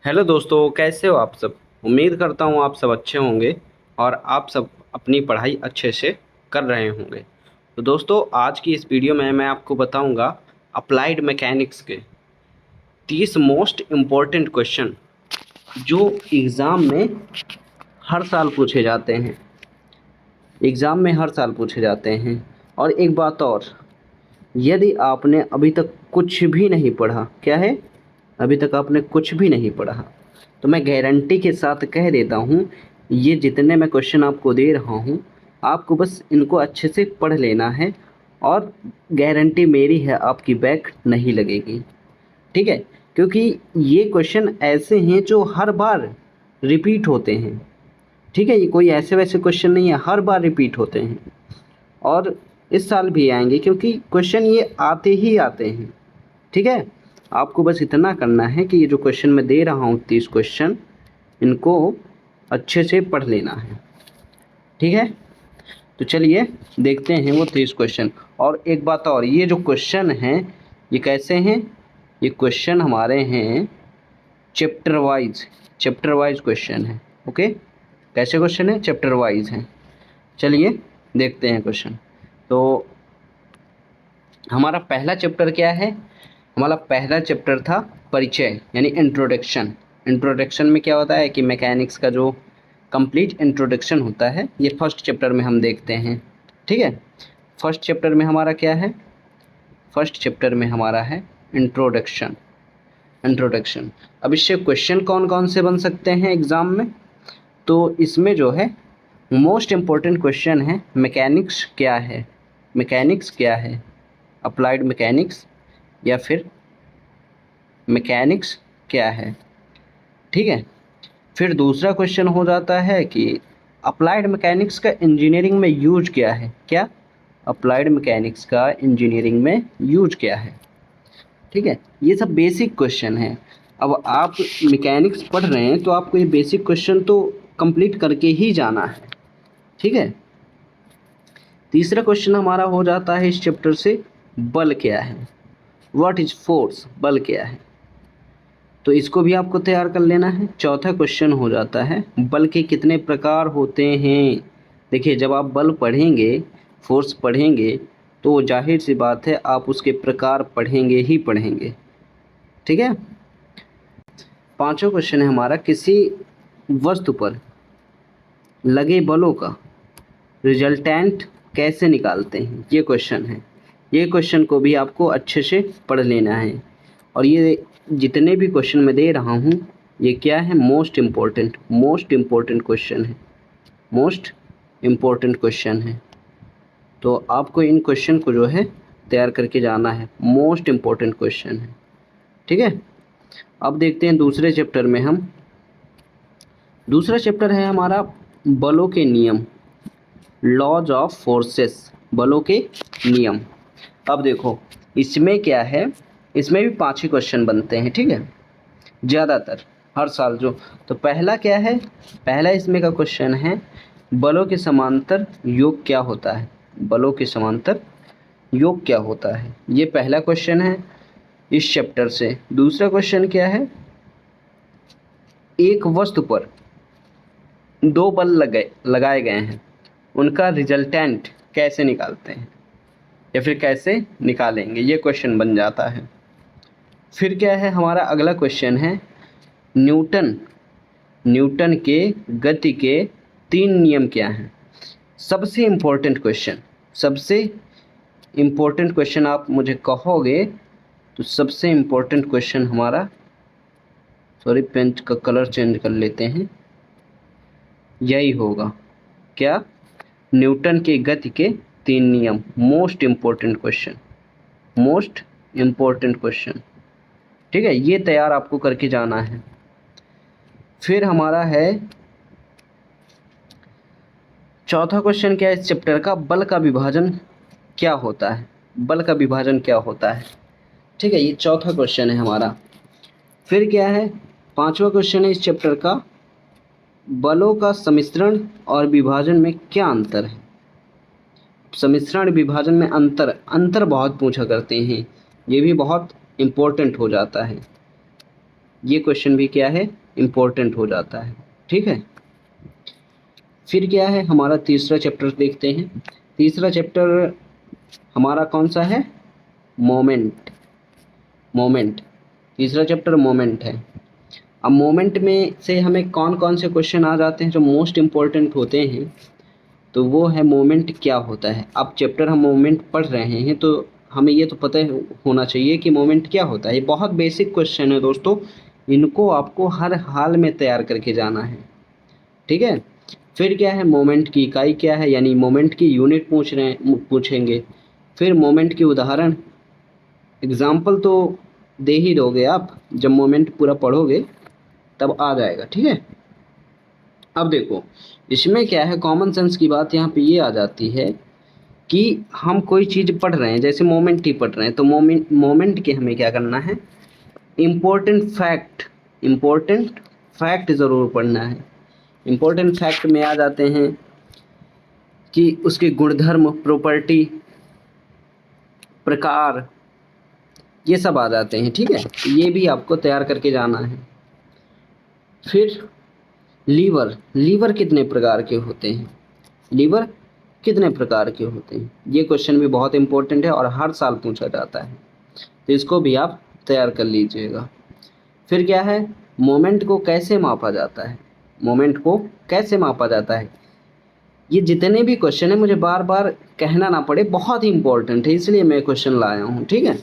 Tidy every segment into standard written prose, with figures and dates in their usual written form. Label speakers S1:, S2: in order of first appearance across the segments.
S1: Hello दोस्तों, कैसे हो आप सब। उम्मीद करता हूँ आप सब अच्छे होंगे और आप सब अपनी पढ़ाई अच्छे से कर रहे होंगे। तो दोस्तों, आज की इस वीडियो में मैं आपको बताऊंगा अप्लाइड मैकेनिक्स के 30 मोस्ट इम्पॉर्टेंट क्वेश्चन जो एग्ज़ाम में हर साल पूछे जाते हैं। और एक बात और, यदि आपने अभी तक कुछ भी नहीं पढ़ा, क्या है, अभी तक आपने कुछ भी नहीं पढ़ा, तो मैं गारंटी के साथ कह देता हूँ, ये जितने मैं क्वेश्चन आपको दे रहा हूँ, आपको बस इनको अच्छे से पढ़ लेना है और गारंटी मेरी है आपकी बैक नहीं लगेगी। ठीक है, क्योंकि ये क्वेश्चन ऐसे हैं जो हर बार रिपीट होते हैं। ठीक है, ये कोई ऐसे वैसे क्वेश्चन नहीं है, हर बार रिपीट होते हैं और इस साल भी आएंगे, क्योंकि क्वेश्चन ये आते ही आते हैं। ठीक है, आपको बस इतना करना है कि ये जो क्वेश्चन मैं दे रहा हूँ 30 क्वेश्चन, इनको अच्छे से पढ़ लेना है। ठीक है, तो चलिए देखते हैं वो 30 क्वेश्चन। और एक बात और, ये जो क्वेश्चन हैं ये कैसे हैं, ये क्वेश्चन हमारे हैं चैप्टर वाइज क्वेश्चन है। ओके, कैसे क्वेश्चन है, चैप्टर वाइज हैं। चलिए देखते हैं क्वेश्चन। तो हमारा पहला चैप्टर क्या है, हमारा पहला चैप्टर था परिचय यानी इंट्रोडक्शन। इंट्रोडक्शन में क्या होता है कि मैकेनिक्स का जो कंप्लीट इंट्रोडक्शन होता है, ये फर्स्ट चैप्टर में हम देखते हैं। ठीक है, फर्स्ट चैप्टर में हमारा क्या है, फर्स्ट चैप्टर में हमारा है इंट्रोडक्शन। अब इससे क्वेश्चन कौन कौन से बन सकते हैं एग्ज़ाम में, तो इसमें जो है मोस्ट इम्पोर्टेंट क्वेश्चन है मैकेनिक्स क्या है, मैकेनिक्स क्या है, अप्लाइड मैकेनिक्स या फिर मैकेनिक्स क्या है। ठीक है, फिर दूसरा क्वेश्चन हो जाता है कि अप्लाइड मैकेनिक्स का इंजीनियरिंग में यूज क्या है, क्या अप्लाइड मैकेनिक्स का इंजीनियरिंग में यूज क्या है। ठीक है, ये सब बेसिक क्वेश्चन है। अब आप मैकेनिक्स पढ़ रहे हैं तो आपको ये बेसिक क्वेश्चन तो कंप्लीट करके ही जाना है। ठीक है, तीसरा क्वेश्चन हमारा हो जाता है इस चैप्टर से, बल क्या है, व्हाट इज फोर्स, बल क्या है, तो इसको भी आपको तैयार कर लेना है। चौथा क्वेश्चन हो जाता है बल के कितने प्रकार होते हैं। देखिए, जब आप बल पढ़ेंगे, फोर्स पढ़ेंगे, तो जाहिर सी बात है आप उसके प्रकार पढ़ेंगे ही पढ़ेंगे। ठीक है, पांचवा क्वेश्चन है हमारा किसी वस्तु पर लगे बलों का रिजल्टेंट कैसे निकालते हैं, ये क्वेश्चन है। ये क्वेश्चन को भी आपको अच्छे से पढ़ लेना है। और ये जितने भी क्वेश्चन मैं दे रहा हूँ, ये क्या है, मोस्ट इम्पोर्टेंट क्वेश्चन है, मोस्ट इम्पोर्टेंट क्वेश्चन है। तो आपको इन क्वेश्चन को जो है तैयार करके जाना है, मोस्ट इम्पोर्टेंट क्वेश्चन है। ठीक है, अब देखते हैं दूसरे चैप्टर में हम, दूसरा चैप्टर है हमारा बलों के नियम, लॉज ऑफ फोर्सेस, बलों के नियम। अब देखो, इसमें क्या है, इसमें भी 5 ही क्वेश्चन बनते हैं। ठीक है, ज़्यादातर हर साल जो, तो पहला क्या है, पहला इसमें का क्वेश्चन है बलों के समांतर योग क्या होता है, बलों के समांतर योग क्या होता है, ये पहला क्वेश्चन है इस चैप्टर से। दूसरा क्वेश्चन क्या है, एक वस्तु पर 2 बल लगाए गए हैं, उनका रिजल्टेंट कैसे निकालते हैं या फिर कैसे निकालेंगे, ये क्वेश्चन बन जाता है। फिर क्या है, हमारा अगला क्वेश्चन है न्यूटन के गति के 3 नियम क्या हैं। सबसे इम्पोर्टेंट क्वेश्चन आप मुझे कहोगे तो सबसे इम्पोर्टेंट क्वेश्चन हमारा, सॉरी पेन का कलर चेंज कर लेते हैं, यही होगा, क्या, न्यूटन के गति के 3 नियम, मोस्ट इम्पोर्टेंट क्वेश्चन। ठीक है, ये तैयार आपको करके जाना है। फिर हमारा है चौथा क्वेश्चन, क्या है इस चैप्टर का, बल का विभाजन क्या होता है, बल का विभाजन क्या होता है। ठीक है, ये चौथा क्वेश्चन है हमारा। फिर क्या है, पांचवा क्वेश्चन है इस चैप्टर का, बलों का सम्मिश्रण और विभाजन में क्या अंतर है। सम्मिश्रण विभाजन में अंतर बहुत पूछा करते हैं, ये भी बहुत इम्पोर्टेंट हो जाता है। ये क्वेश्चन भी क्या है, इम्पोर्टेंट हो जाता है। ठीक है, फिर क्या है हमारा तीसरा चैप्टर देखते हैं। तीसरा चैप्टर हमारा कौन सा है, मोमेंट। मोमेंट, तीसरा चैप्टर मोमेंट है। अब मोमेंट में से हमें कौन कौन से क्वेश्चन आ जाते हैं जो मोस्ट इम्पोर्टेंट होते हैं, तो वो है मोमेंट क्या होता है। अब चैप्टर हम मोमेंट पढ़ रहे हैं तो हमें ये तो पता होना चाहिए कि मोमेंट क्या होता है। ये बहुत बेसिक क्वेश्चन है दोस्तों, इनको आपको हर हाल में तैयार करके जाना है। ठीक है, फिर क्या है, मोमेंट की इकाई क्या है, यानी मोमेंट की यूनिट पूछेंगे। फिर मोमेंट की उदाहरण, एग्जाम्पल तो दे ही दोगे आप, जब मोमेंट पूरा पढ़ोगे तब आ जाएगा। ठीक है, अब देखो इसमें क्या है, कॉमन सेंस की बात यहाँ पे ये आ जाती है कि हम कोई चीज़ पढ़ रहे हैं, जैसे मोमेंट ही पढ़ रहे हैं, तो मोमेंट के हमें क्या करना है, इम्पोर्टेंट फैक्ट ज़रूर पढ़ना है। इम्पोर्टेंट फैक्ट में आ जाते हैं कि उसके गुणधर्म, प्रॉपर्टी, प्रकार, ये सब आ जाते हैं। ठीक है, ये भी आपको तैयार करके जाना है। फिर लीवर कितने प्रकार के होते हैं, लीवर कितने प्रकार के होते हैं, ये क्वेश्चन भी बहुत इंपॉर्टेंट है और हर साल पूछा जाता है, तो इसको भी आप तैयार कर लीजिएगा। फिर क्या है, मोमेंट को कैसे मापा जाता है, मोमेंट को कैसे मापा जाता है। ये जितने भी क्वेश्चन है, मुझे बार बार कहना ना पड़े, बहुत ही इंपॉर्टेंट है, इसलिए मैं क्वेश्चन लाया हूँ। ठीक है,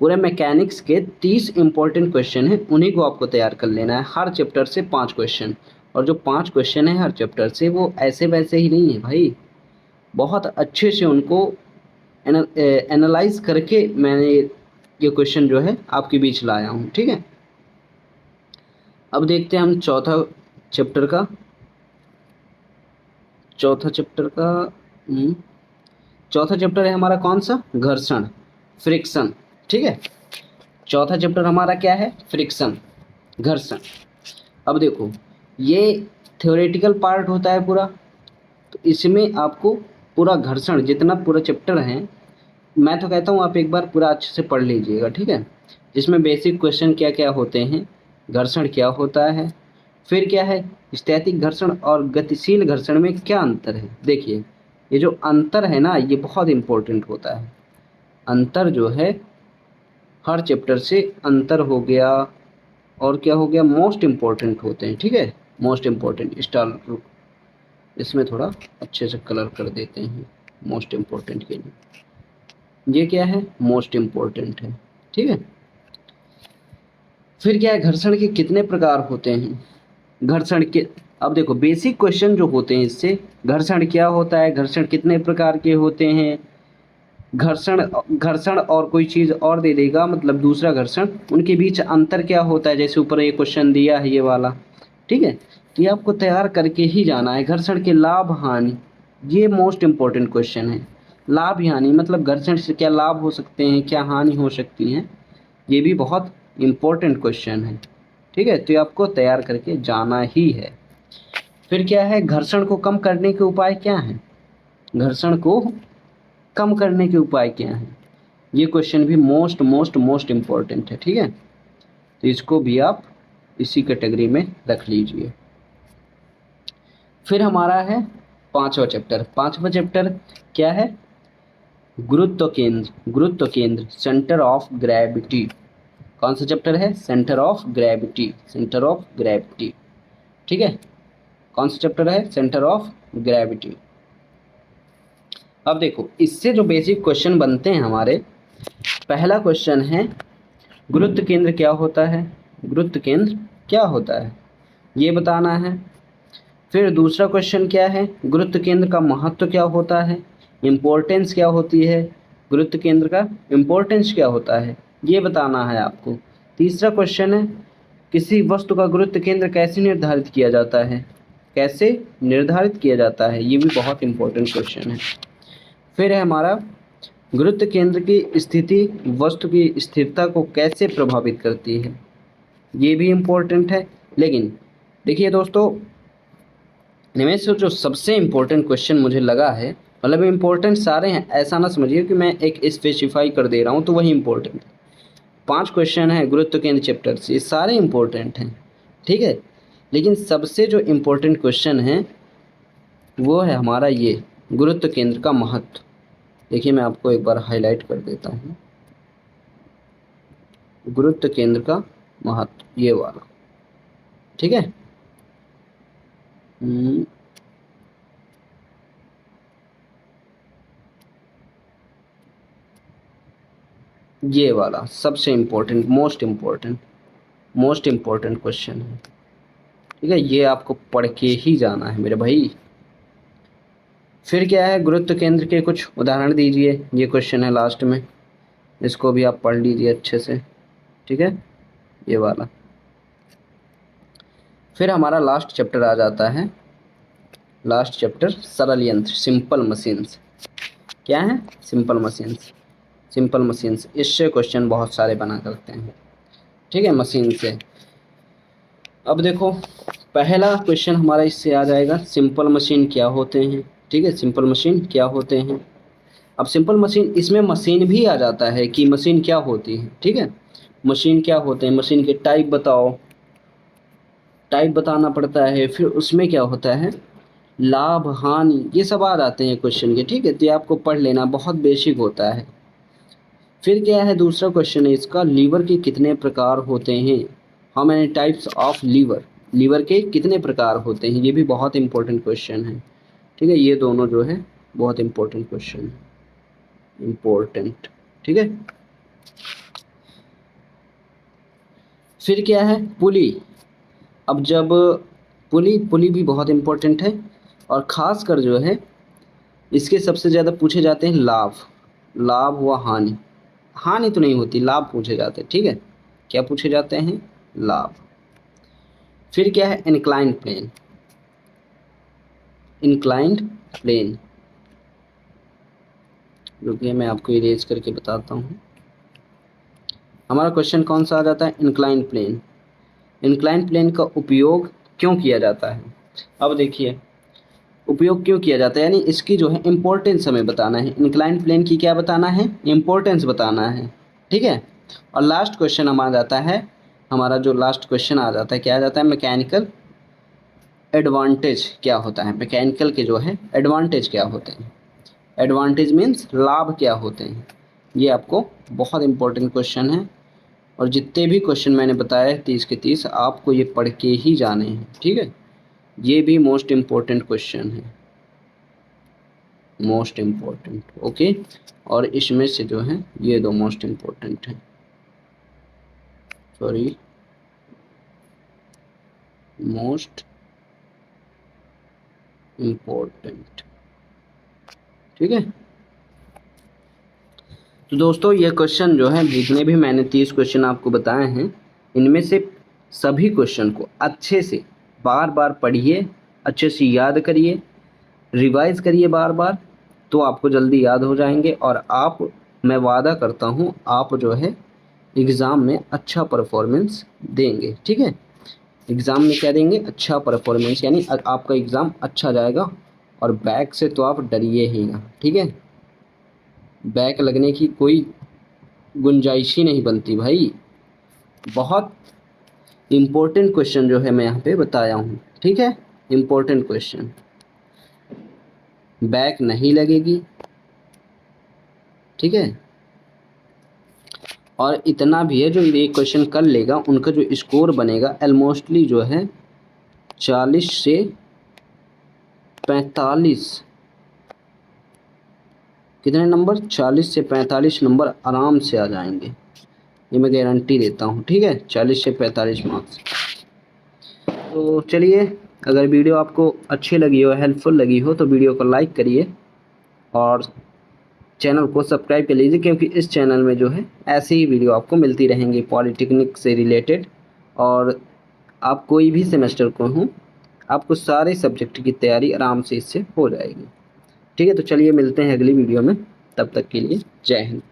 S1: पूरे मैकेनिक्स के 30 इंपॉर्टेंट क्वेश्चन हैं, उन्हीं को आपको तैयार कर लेना है। हर चैप्टर से 5 क्वेश्चन, और जो 5 क्वेश्चन है हर चैप्टर से, वो ऐसे वैसे ही नहीं है भाई, बहुत अच्छे से उनको एनालाइज करके मैंने ये क्वेश्चन जो है आपके बीच लाया हूँ। ठीक है, अब देखते हैं हम चौथा चैप्टर का चौथा चैप्टर है हमारा कौन सा, घर्षण, फ्रिक्शन। ठीक है, चौथा चैप्टर हमारा क्या है, फ्रिक्शन, घर्षण। अब देखो ये थ्योरेटिकल पार्ट होता है पूरा, तो इसमें आपको पूरा घर्षण, जितना पूरा चैप्टर है, मैं तो कहता हूँ आप एक बार पूरा अच्छे से पढ़ लीजिएगा। ठीक है, जिसमें बेसिक क्वेश्चन क्या क्या होते हैं, घर्षण क्या होता है, फिर क्या है स्थैतिक घर्षण और गतिशील घर्षण में क्या अंतर है। देखिए ये जो अंतर है ना, ये बहुत इम्पोर्टेंट होता है। अंतर जो है हर चैप्टर से अंतर हो गया, और क्या हो गया, मोस्ट इम्पोर्टेंट होते हैं। ठीक है, मोस्ट इम्पोर्टेंट स्टार, इसमें थोड़ा अच्छे से कलर कर देते हैं मोस्ट इम्पोर्टेंट के लिए, ये क्या है, मोस्ट इम्पोर्टेंट है। ठीक है, फिर क्या है, घर्षण के कितने प्रकार होते हैं, घर्षण के, अब देखो बेसिक क्वेश्चन जो होते हैं इससे, घर्षण क्या होता है, घर्षण कितने प्रकार के होते हैं, घर्षण और कोई चीज़ और दे देगा, मतलब दूसरा घर्षण, उनके बीच अंतर क्या होता है, जैसे ऊपर ये क्वेश्चन दिया है ये वाला। ठीक है, तो ये आपको तैयार करके ही जाना है। घर्षण के लाभ हानि, ये मोस्ट इम्पोर्टेंट क्वेश्चन है। लाभ हानि मतलब घर्षण से क्या लाभ हो सकते हैं, क्या हानि हो सकती हैं, ये भी बहुत इम्पोर्टेंट क्वेश्चन है। ठीक है, तो ये आपको तैयार करके जाना ही है। फिर क्या है, घर्षण को कम करने के उपाय क्या हैं, घर्षण को कम करने के उपाय क्या हैं, ये क्वेश्चन भी मोस्ट इम्पोर्टेंट है। ठीक है, तो इसको भी आप इसी कैटेगरी में रख लीजिए। फिर हमारा है पांचवा चैप्टर क्या है, गुरुत्व केंद्र, सेंटर ऑफ ग्रेविटी। कौन सा चैप्टर है, सेंटर ऑफ ग्रेविटी। ठीक है, कौन सा चैप्टर है, सेंटर ऑफ ग्रेविटी। अब देखो इससे जो बेसिक क्वेश्चन बनते हैं हमारे, पहला क्वेश्चन है गुरुत्व केंद्र क्या होता है, ये बताना है। फिर दूसरा क्वेश्चन क्या है, गुरुत्व केंद्र का महत्व क्या होता है, इम्पोर्टेंस क्या होती है, गुरुत्व केंद्र का इम्पोर्टेंस क्या होता है, ये बताना है आपको। तीसरा क्वेश्चन है किसी वस्तु का गुरुत्व केंद्र कैसे निर्धारित किया जाता है, ये भी बहुत इम्पोर्टेंट क्वेश्चन है। फिर है हमारा गुरुत्व केंद्र की स्थिति वस्तु की स्थिरता को कैसे प्रभावित करती है, ये भी इम्पोर्टेंट है। लेकिन देखिए दोस्तों, इनमें से जो सबसे इम्पोर्टेंट क्वेश्चन मुझे लगा है, मतलब इम्पोर्टेंट सारे हैं, ऐसा ना समझिए कि मैं एक स्पेसिफाई कर दे रहा हूँ तो वही इम्पोर्टेंट है। 5 क्वेश्चन है गुरुत्व केंद्र चैप्टर से, ये सारे इम्पोर्टेंट हैं, ठीक है। लेकिन सबसे जो इम्पोर्टेंट क्वेश्चन है वो है हमारा ये गुरुत्व केंद्र का महत्व। देखिए मैं आपको एक बार हाईलाइट कर देता हूँ, गुरुत्व केंद्र का महत्व, ये वाला, ठीक है। ये वाला सबसे इम्पोर्टेंट, मोस्ट इम्पोर्टेंट क्वेश्चन है, ठीक है। ये आपको पढ़ के ही जाना है मेरे भाई। फिर क्या है, गुरुत्व केंद्र के कुछ उदाहरण दीजिए, ये क्वेश्चन है लास्ट में, इसको भी आप पढ़ लीजिए अच्छे से, ठीक है, ये वाला। फिर हमारा लास्ट चैप्टर आ जाता है, लास्ट चैप्टर सरल यंत्र, सिंपल मशीन्स। क्या है, सिंपल मशीन्स। सिंपल मशीन्स, इससे क्वेश्चन बहुत सारे बना करते हैं, ठीक है, मशीन से। अब देखो पहला क्वेश्चन हमारा इससे आ जाएगा, सिंपल मशीन क्या होते हैं, ठीक है, सिंपल मशीन क्या होते हैं। अब सिंपल मशीन, इसमें मशीन भी आ जाता है कि मशीन क्या होती है, ठीक है, मशीन क्या होते हैं, मशीन के टाइप बताओ, टाइप बताना पड़ता है। फिर उसमें क्या होता है, लाभ हानि, ये सब आ जाते हैं क्वेश्चन के, ठीक है। तो ये आपको पढ़ लेना, बहुत बेसिक होता है। फिर क्या है, दूसरा क्वेश्चन है इसका, लीवर के कितने प्रकार होते हैं, how many types of liver, liver के कितने प्रकार होते हैं, ये भी बहुत इंपॉर्टेंट क्वेश्चन है, ठीक है। ये दोनों जो है बहुत इंपॉर्टेंट क्वेश्चन है, इम्पोर्टेंट, ठीक है। फिर क्या है, पुली। अब जब पुली भी बहुत इंपॉर्टेंट है, और ख़ासकर जो है इसके सबसे ज़्यादा पूछे जाते हैं लाभ, लाभ व हानि। हानि तो नहीं होती, लाभ पूछे जाते हैं, ठीक है। क्या पूछे जाते हैं, लाभ। फिर क्या है, इंक्लाइंड प्लेन, इंक्लाइंड प्लेन, रुकिए मैं आपको इरेज करके बताता हूँ। हमारा क्वेश्चन कौन सा आ जाता है, इंक्लाइंड प्लेन। इंक्लाइंड प्लेन का उपयोग क्यों किया जाता है। अब देखिए उपयोग क्यों किया जाता है, यानी इसकी जो है इम्पोर्टेंस हमें बताना है, इंक्लाइंड प्लेन की क्या बताना है, इम्पोर्टेंस बताना है, ठीक है। और लास्ट क्वेश्चन हम आ जाता है, हमारा जो लास्ट क्वेश्चन आ जाता है, क्या आ जाता है, मैकेनिकल एडवांटेज क्या होता है, मैकेनिकल के जो है एडवांटेज क्या होते हैं, एडवांटेज मीन्स लाभ क्या होते हैं। ये आपको बहुत इंपॉर्टेंट क्वेश्चन है, और जितने भी क्वेश्चन मैंने बताए 30 के 30 आपको ये पढ़ के ही जाने हैं, ठीक है। ये भी मोस्ट इम्पोर्टेंट क्वेश्चन है, मोस्ट इम्पोर्टेंट, ओके। और इसमें से जो है ये दो मोस्ट इम्पोर्टेंट हैं, सॉरी, मोस्ट इम्पोर्टेंट, ठीक है। तो दोस्तों ये क्वेश्चन जो है, जितने भी मैंने 30 क्वेश्चन आपको बताए हैं, इनमें से सभी क्वेश्चन को अच्छे से बार बार पढ़िए, अच्छे से याद करिए, रिवाइज करिए बार बार, तो आपको जल्दी याद हो जाएंगे। और आप, मैं वादा करता हूँ, आप जो है एग्ज़ाम में अच्छा परफॉर्मेंस देंगे, ठीक है। एग्ज़ाम में क्या देंगे, अच्छा परफॉर्मेंस, यानी आपका एग्ज़ाम अच्छा जाएगा। और बैक से तो आप डरिए ही ना, ठीक है। बैक लगने की कोई गुंजाइश ही नहीं बनती भाई। बहुत इम्पोर्टेंट क्वेश्चन जो है मैं यहाँ पे बताया हूँ, ठीक है, इम्पोर्टेंट क्वेश्चन, बैक नहीं लगेगी, ठीक है। और इतना भी है, जो ये क्वेश्चन कर लेगा उनका जो स्कोर बनेगा ऑलमोस्टली जो है 40 से 45, कितने नंबर, 40 से 45 नंबर आराम से आ जाएंगे, ये मैं गारंटी देता हूँ, ठीक है, 40 से 45 मार्क्स। तो चलिए, अगर वीडियो आपको अच्छी लगी हो, हेल्पफुल लगी हो, तो वीडियो को लाइक करिए और चैनल को सब्सक्राइब कर लीजिए, क्योंकि इस चैनल में जो है ऐसी ही वीडियो आपको मिलती रहेंगी पॉलिटेक्निक से रिलेटेड। और आप कोई भी सेमेस्टर को हों, आपको सारे सब्जेक्ट की तैयारी आराम से इससे हो जाएगी, ठीक है। तो चलिए मिलते हैं अगली वीडियो में, तब तक के लिए जय हिंद।